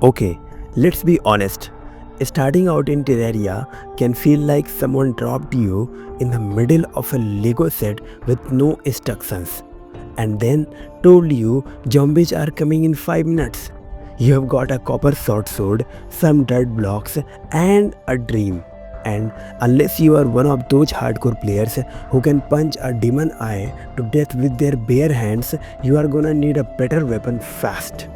Okay, let's be honest. Starting out in Terraria can feel like someone dropped you in the middle of a Lego set with no instructions and then told you zombies are coming in 5 minutes. You have got a copper sword, some dirt blocks, and a dream. And unless you are one of those hardcore players who can punch a demon eye to death with their bare hands, you are gonna need a better weapon fast.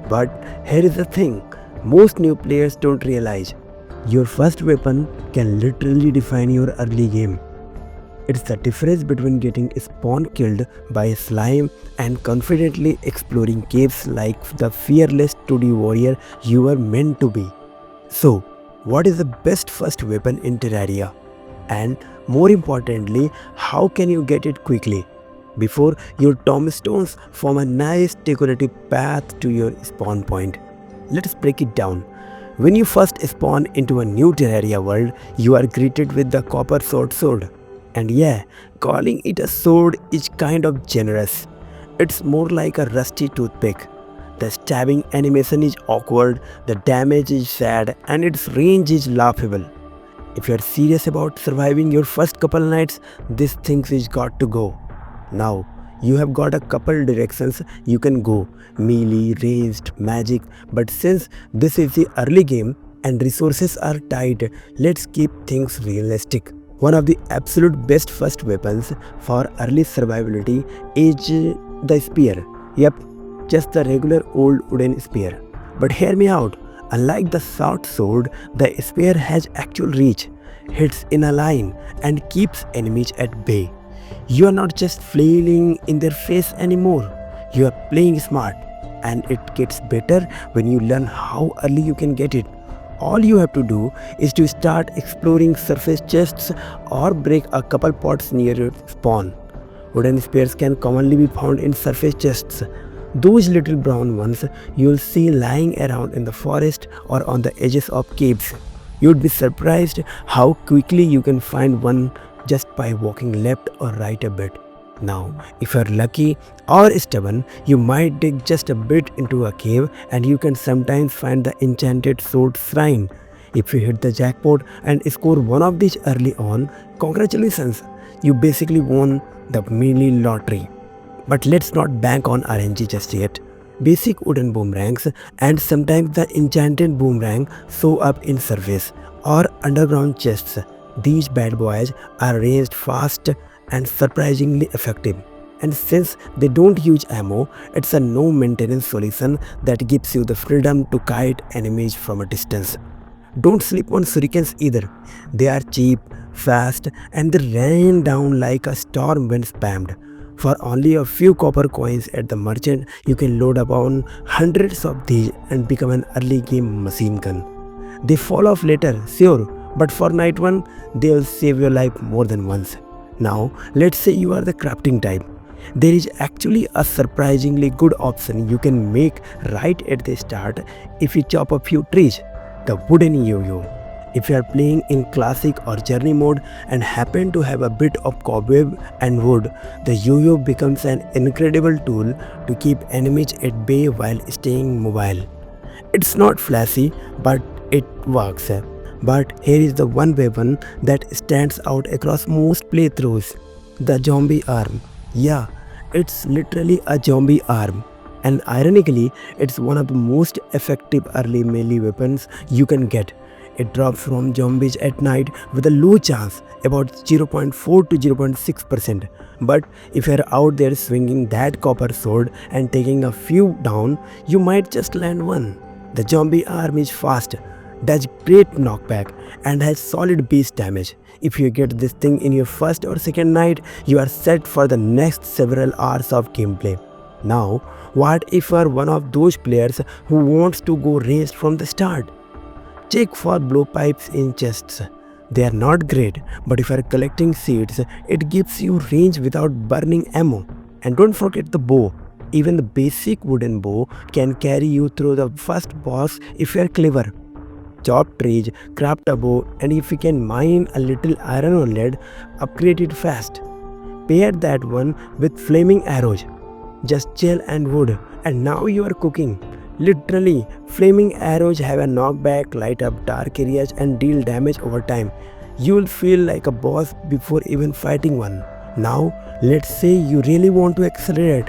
But here is the thing, most new players don't realize your first weapon can literally define your early game. It's the difference between getting spawn killed by a slime and confidently exploring caves like the fearless 2D warrior you were meant to be. So, what is the best first weapon in Terraria? And more importantly, how can you get it quickly before your tombstones form a nice decorative path to your spawn point? Let's break it down. When you first spawn into a new Terraria world, you are greeted with the copper sword. And yeah, calling it a sword is kind of generous. It's more like a rusty toothpick. The stabbing animation is awkward, the damage is sad, and its range is laughable. If you are serious about surviving your first couple nights, this thing is got to go. Now, you have got a couple directions you can go, melee, ranged, magic, but since this is the early game and resources are tight, let's keep things realistic. One of the absolute best first weapons for early survivability is the spear. Yep, just the regular old wooden spear. But hear me out, unlike the short sword, the spear has actual reach, hits in a line, and keeps enemies at bay. You are not just flailing in their face anymore, you are playing smart, and it gets better when you learn how early you can get it. All you have to do is to start exploring surface chests or break a couple pots near your spawn. Wooden spears can commonly be found in surface chests. Those little brown ones you'll see lying around in the forest or on the edges of caves. You'd be surprised how quickly you can find one just by walking left or right a bit. Now, if you're lucky or stubborn, you might dig just a bit into a cave and you can sometimes find the enchanted sword shrine. If you hit the jackpot and score one of these early on, congratulations, you basically won the melee lottery. But let's not bank on RNG just yet. Basic wooden boomerangs and sometimes the enchanted boomerang show up in surface or underground chests. These bad boys are raised fast and surprisingly effective. And since they don't use ammo, it's a no maintenance solution that gives you the freedom to kite enemies from a distance. Don't sleep on shurikens either. They are cheap, fast, and they rain down like a storm when spammed. For only a few copper coins at the merchant, you can load upon hundreds of these and become an early game machine gun. They fall off later, sure, but for night one, they'll save your life more than once. Now, let's say you are the crafting type. There is actually a surprisingly good option you can make right at the start if you chop a few trees, the wooden yo-yo. If you are playing in classic or journey mode and happen to have a bit of cobweb and wood, the yo-yo becomes an incredible tool to keep enemies at bay while staying mobile. It's not flashy, but it works. But here is the one weapon that stands out across most playthroughs, the zombie arm. Yeah, it's literally a zombie arm. And ironically, it's one of the most effective early melee weapons you can get. It drops from zombies at night with a low chance, about 0.4 to 0.6%. But if you're out there swinging that copper sword and taking a few down, you might just land one. The zombie arm is fast, does great knockback, and has solid base damage. If you get this thing in your first or second night, you are set for the next several hours of gameplay. Now, what if you are one of those players who wants to go ranged from the start? Check for blowpipes in chests. They are not great, but if you are collecting seeds, it gives you range without burning ammo. And don't forget the bow. Even the basic wooden bow can carry you through the first boss if you are clever. Chop trees, craft a bow, and if you can mine a little iron or lead, upgrade it fast. Pair that one with flaming arrows. Just gel and wood, and now you are cooking. Literally, flaming arrows have a knockback, light up dark areas, and deal damage over time. You'll feel like a boss before even fighting one. Now, let's say you really want to accelerate.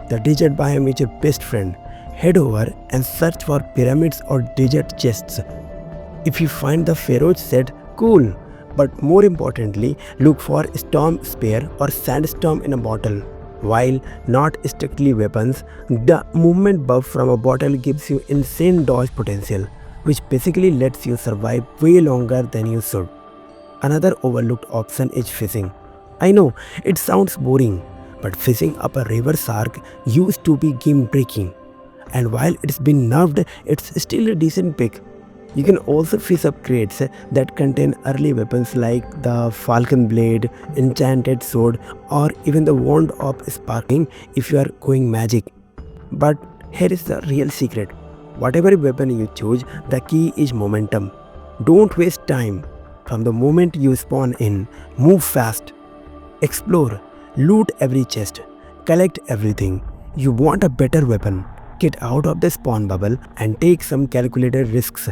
The desert biome is your best friend. Head over and search for pyramids or desert chests. If you find the Pharaoh's set, cool. But more importantly, look for Storm Spear or Sandstorm in a bottle. While not strictly weapons, the movement buff from a bottle gives you insane dodge potential, which basically lets you survive way longer than you should. Another overlooked option is fishing. I know it sounds boring, but fishing up a river shark used to be game breaking. And while it's been nerfed, it's still a decent pick. You can also fish up crates that contain early weapons like the falcon blade, enchanted sword, or even the wand of sparking if you are going magic. But here is the real secret. Whatever weapon you choose, the key is momentum. Don't waste time. From the moment you spawn in, move fast. Explore, loot every chest, collect everything. You want a better weapon, get out of the spawn bubble and take some calculated risks.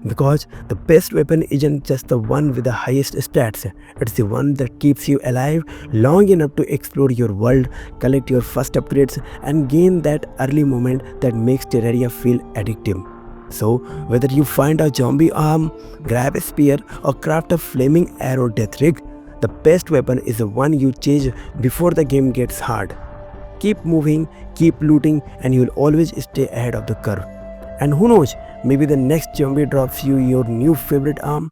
Because the best weapon isn't just the one with the highest stats, it's the one that keeps you alive long enough to explore your world, collect your first upgrades, and gain that early moment that makes Terraria feel addictive. So, whether you find a zombie arm, grab a spear, or craft a flaming arrow death rig, the best weapon is the one you chase before the game gets hard. Keep moving, keep looting, and you'll always stay ahead of the curve. And who knows, maybe the next zombie drops you your new favorite arm.